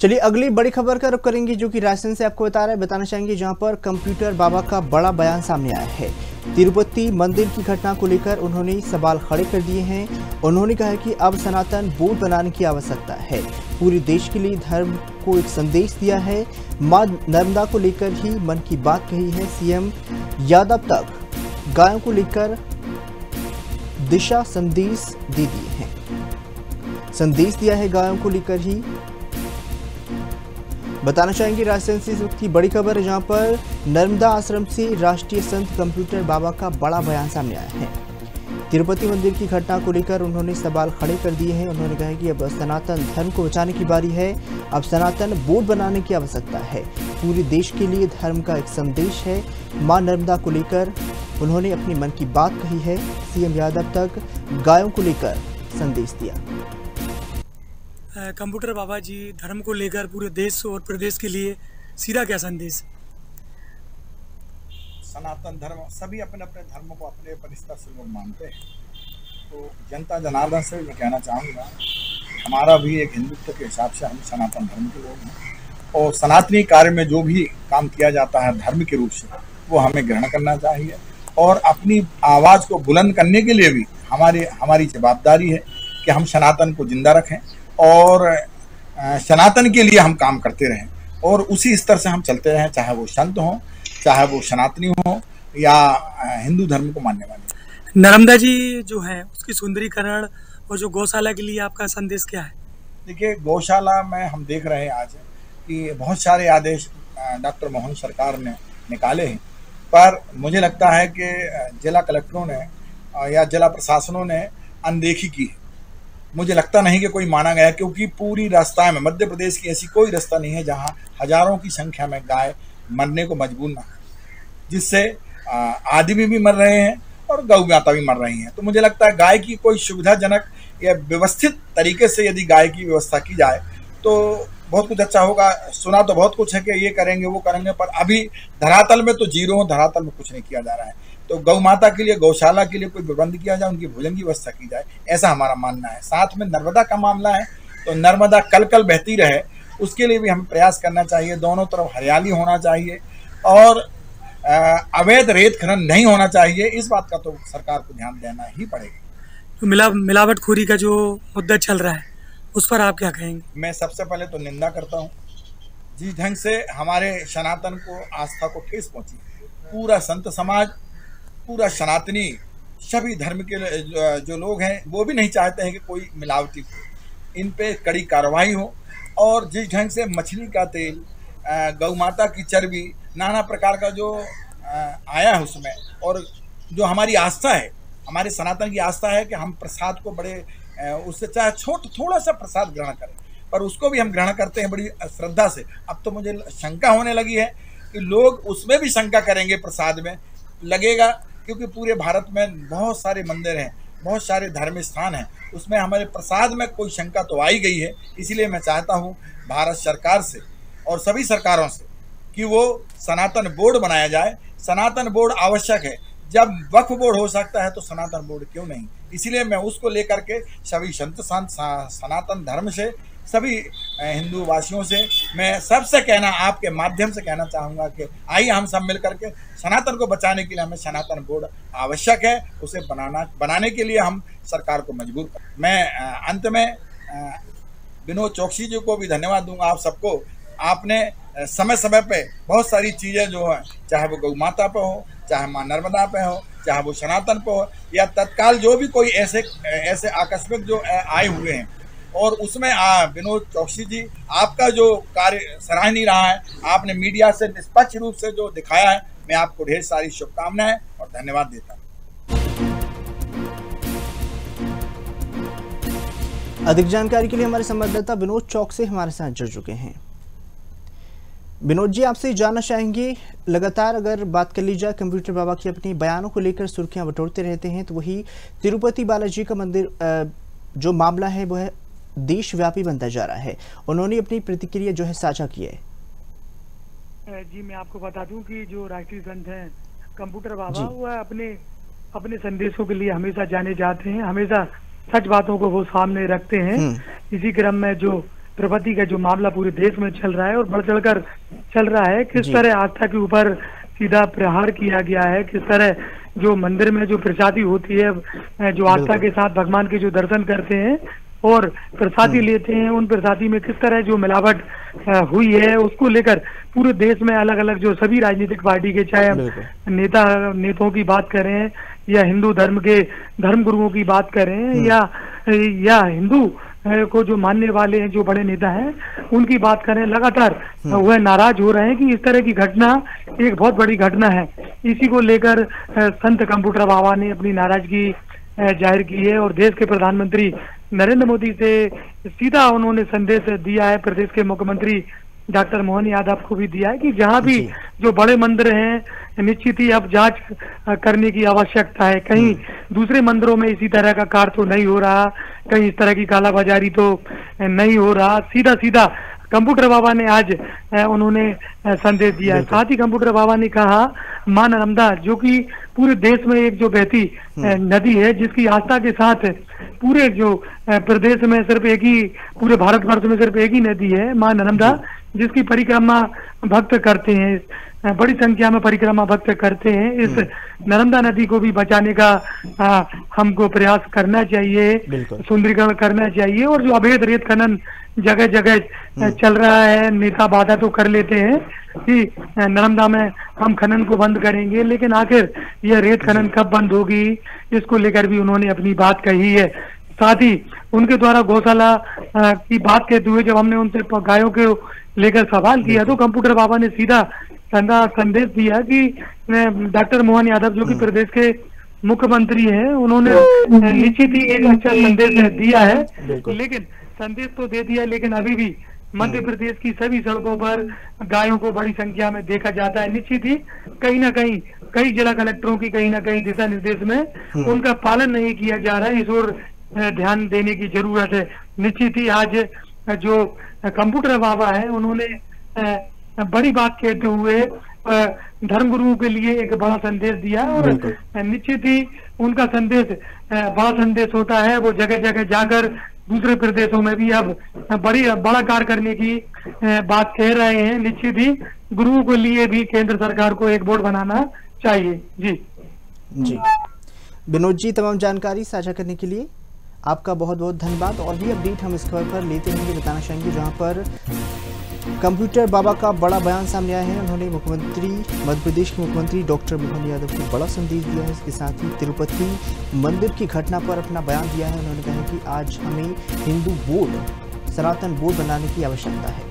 चलिए अगली बड़ी खबर का रुख करेंगे जो कि राजस्थान से आपको बताना चाहेंगे, जहां पर कंप्यूटर बाबा का बड़ा बयान सामने आया है। तिरुपति मंदिर की घटना को लेकर उन्होंने सवाल खड़े कर दिए हैं। उन्होंने कहा कि अब सनातन बोर्ड बनाने की आवश्यकता है। पूरे देश के लिए धर्म को एक संदेश दिया है। मां नर्मदा को लेकर ही मन की बात कही है। सीएम यादव तक गायों को लेकर दिशा संदेश दे दिए हैं। संदेश दिया है गायों को लेकर ही। बताना चाहेंगे राजस्थान से इस वक्त की बड़ी खबर है, जहां पर नर्मदा आश्रम से राष्ट्रीय संत कंप्यूटर बाबा का बड़ा बयान सामने आया है। तिरुपति मंदिर की घटना को लेकर उन्होंने सवाल खड़े कर दिए हैं। उन्होंने कहा कि अब सनातन धर्म को बचाने की बारी है। अब सनातन बोर्ड बनाने की आवश्यकता है। पूरे देश के लिए धर्म का एक संदेश है। मां नर्मदा को लेकर उन्होंने अपनी मन की बात कही है। सीएम यादव तक गायों को लेकर संदेश दिया। कंप्यूटर बाबा जी धर्म को लेकर पूरे देश और प्रदेश के लिए सीधा क्या संदेश? सनातन धर्म, सभी अपने अपने धर्म को अपने परिस्थिति से लोग मानते हैं। तो जनता जनार्दन से मैं कहना चाहूँगा, हमारा भी एक हिंदुत्व के हिसाब से हम सनातन धर्म के लोग हैं और सनातनी कार्य में जो भी काम किया जाता है धर्म के रूप से, वो हमें ग्रहण करना चाहिए और अपनी आवाज़ को बुलंद करने के लिए भी हमारी जवाबदारी है कि हम सनातन को जिंदा रखें और सनातन के लिए हम काम करते रहें और उसी स्तर से हम चलते रहें, चाहे वो संत हों, चाहे वो सनातनी हों या हिंदू धर्म को मानने वाले। नर्मदा जी जो है उसकी सुंदरीकरण और जो गौशाला के लिए आपका संदेश क्या है? देखिए, गौशाला में हम देख रहे हैं आज कि बहुत सारे आदेश डॉक्टर मोहन सरकार ने निकाले हैं, पर मुझे लगता है कि जिला कलेक्टरों ने या जिला प्रशासनों ने अनदेखी की है। मुझे लगता नहीं कि कोई माना गया, क्योंकि पूरी रास्ता में मध्य प्रदेश की ऐसी कोई रास्ता नहीं है जहां हजारों की संख्या में गाय मरने को मजबूर ना है, जिससे आदमी भी मर रहे हैं और गौ माता भी मर रही हैं। तो मुझे लगता है गाय की कोई सुविधाजनक या व्यवस्थित तरीके से यदि गाय की व्यवस्था की जाए तो बहुत कुछ अच्छा होगा। सुना तो बहुत कुछ है कि ये करेंगे वो करेंगे, पर अभी धरातल में तो जीरो, धरातल में कुछ नहीं किया जा रहा है। तो गौ माता के लिए, गौशाला के लिए कोई प्रबंध किया जाए, उनकी भोजन की व्यवस्था की जाए, ऐसा हमारा मानना है। साथ में नर्मदा का मामला है तो नर्मदा कल कल बहती रहे, उसके लिए भी हमें प्रयास करना चाहिए। दोनों तरफ हरियाली होना चाहिए और अवैध रेत खनन नहीं होना चाहिए। इस बात का तो सरकार को ध्यान देना ही पड़ेगा। तो मिलावटखोरी का जो मुद्दा चल रहा है उस पर आप क्या कहेंगे? मैं सबसे पहले तो निंदा करता हूँ। जिस ढंग से हमारे सनातन को आस्था को ठेस पहुंची, पूरा संत समाज, पूरा सनातनी, सभी धर्म के जो लोग हैं वो भी नहीं चाहते हैं कि कोई मिलावटी हो। इन पे कड़ी कार्रवाई हो और जिस ढंग से मछली का तेल, गौ माता की चर्बी, नाना प्रकार का जो आया है उसमें, और जो हमारी आस्था है, हमारे सनातन की आस्था है कि हम प्रसाद को बड़े उससे चाहे थोड़ा सा प्रसाद ग्रहण करें, पर उसको भी हम ग्रहण करते हैं बड़ी श्रद्धा से। अब तो मुझे शंका होने लगी है कि लोग उसमें भी शंका करेंगे, प्रसाद में लगेगा, क्योंकि पूरे भारत में बहुत सारे मंदिर हैं, बहुत सारे धार्मिक स्थान हैं, उसमें हमारे प्रसाद में कोई शंका तो आई गई है। इसलिए मैं चाहता हूँ भारत सरकार से और सभी सरकारों से कि वो सनातन बोर्ड बनाया जाए। सनातन बोर्ड आवश्यक है। जब वक्फ बोर्ड हो सकता है तो सनातन बोर्ड क्यों नहीं? इसलिए मैं उसको लेकर के सभी संत सनातन धर्म से, सभी हिंदू वासियों से, मैं सबसे कहना, आपके माध्यम से कहना चाहूँगा कि आइए हम सब मिल करके सनातन को बचाने के लिए हमें सनातन बोर्ड आवश्यक है। उसे बनाने के लिए हम सरकार को मजबूर करें। मैं अंत में विनोद चौकसी जी को भी धन्यवाद दूंगा, आप सबको। आपने समय समय पे बहुत सारी चीज़ें जो है, चाहे वो गौ माता पे हो, चाहे माँ नर्मदा पे हो, चाहे वो सनातन पे हो, या तत्काल जो भी कोई ऐसे आकस्मिक जो आए हुए हैं, और उसमें विनोद चौकसी जी, आपका जो कार्य सराहनीय रहा है। आपने मीडिया से निष्पक्ष रूप से जो दिखाया है, मैं आपको ढेर सारी शुभकामनाएं और धन्यवाद देता हूँ। अधिक जानकारी के लिए हमारे संवाददाता विनोद चौक से हमारे साथ जुड़ चुके हैं। विनोद जी, आपसे जानना चाहेंगे, लगातार अगर बात कर ली जाए, कंप्यूटर बाबा की अपनी बयानों को लेकर सुर्खियां बटोरते रहते हैं, तो वही तिरुपति बालाजी का मंदिर जो मामला है वो है देशव्यापी बनता जा रहा है। उन्होंने अपनी प्रतिक्रिया जो है साझा की है। जी, मैं आपको बता दूं कि जो राष्ट्रीय संत हैं कंप्यूटर बाबा, वह अपने संदेशों के लिए हमेशा जाने जाते हैं, हमेशा सच बातों को वो सामने रखते हैं। इसी क्रम में जो तिरुपति का जो मामला पूरे देश में चल रहा है और बढ़ चढ़कर चल रहा है, किस तरह आस्था के ऊपर सीधा प्रहार किया गया है, किस तरह जो मंदिर में जो प्रसादी होती है, जो आस्था के साथ भगवान के जो दर्शन करते हैं और प्रसादी लेते हैं, उन प्रसादी में किस तरह जो मिलावट हुई है, उसको लेकर पूरे देश में अलग अलग जो सभी राजनीतिक पार्टी के, चाहे नेताओं की बात करें या हिंदू धर्म के धर्म गुरुओं की बात करें या हिंदू को जो मानने वाले हैं, जो बड़े नेता हैं, उनकी बात करें, लगातार वह नाराज हो रहे हैं कि इस तरह की घटना एक बहुत बड़ी घटना है। इसी को लेकर संत कंप्यूटर बाबा ने अपनी नाराजगी जाहिर की है और देश के प्रधानमंत्री नरेंद्र मोदी से सीधा उन्होंने संदेश दिया है, प्रदेश के मुख्यमंत्री डॉक्टर मोहन यादव को भी दिया है कि जहां भी जो बड़े मंदिर हैं, निश्चित ही अब जांच करने की आवश्यकता है। कहीं दूसरे मंदिरों में इसी तरह का कार्य तो नहीं हो रहा, कहीं इस तरह की कालाबाजारी तो नहीं हो रहा। सीधा सीधा कंप्यूटर बाबा ने आज उन्होंने संदेश दिया है। साथ ही कंप्यूटर बाबा ने कहा, मां नर्मदा जो कि पूरे देश में एक जो बहती नदी है, जिसकी आस्था के साथ पूरे जो प्रदेश में सिर्फ एक ही, पूरे भारतवर्ष में सिर्फ एक ही नदी है, मां नर्मदा, जिसकी परिक्रमा भक्त करते हैं, बड़ी संख्या में परिक्रमा भक्त करते हैं। इस नर्मदा नदी को भी बचाने का हमको प्रयास करना चाहिए, सुंदरीकरण करना चाहिए। और जो अवैध रेत खनन जगह जगह चल रहा है, नेता वादा तो कर लेते हैं कि नर्मदा में हम खनन को बंद करेंगे, लेकिन आखिर यह रेत खनन कब बंद होगी, इसको लेकर भी उन्होंने अपनी बात कही है। साथ ही उनके द्वारा गौशाला की बात कहते हुए जब हमने उनसे गायों के लेकर सवाल किया तो कंप्यूटर बाबा ने सीधा संदेश दिया कि डॉक्टर मोहन यादव जो कि प्रदेश के मुख्यमंत्री हैं, उन्होंने निश्चित ही एक अच्छा संदेश दिया है, लेकिन संदेश तो दे दिया, लेकिन अभी भी मध्य प्रदेश की सभी सड़कों पर गायों को बड़ी संख्या में देखा जाता है। निश्चित ही कहीं ना कहीं कई जिला कलेक्टरों की कहीं ना कहीं दिशा निर्देश में उनका पालन नहीं किया जा रहा है, इस ओर ध्यान देने की जरूरत है। निश्चित ही आज जो कंप्यूटर बाबा है, उन्होंने बड़ी बात कहते हुए धर्म गुरुओं के लिए एक बड़ा संदेश दिया और निश्चित ही उनका संदेश बड़ा संदेश होता है। वो जगह जगह जाकर दूसरे प्रदेशों में भी अब बड़ा कार्य करने की बात कह रहे हैं। निश्चित ही गुरुओं के लिए भी केंद्र सरकार को एक बोर्ड बनाना चाहिए। जी विनोद जी, तमाम जानकारी साझा करने के लिए आपका बहुत बहुत धन्यवाद। और भी अपडेट हम इस खबर पर लेते रहेंगे, बताना चाहेंगे जहां पर कंप्यूटर बाबा का बड़ा बयान सामने आया है। उन्होंने मध्य प्रदेश के मुख्यमंत्री डॉक्टर मोहन यादव को बड़ा संदेश दिया है। इसके साथ ही तिरुपति मंदिर की घटना पर अपना बयान दिया है। उन्होंने कहा कि आज हमें हिंदू बोर्ड, सनातन बोर्ड बनाने की आवश्यकता है।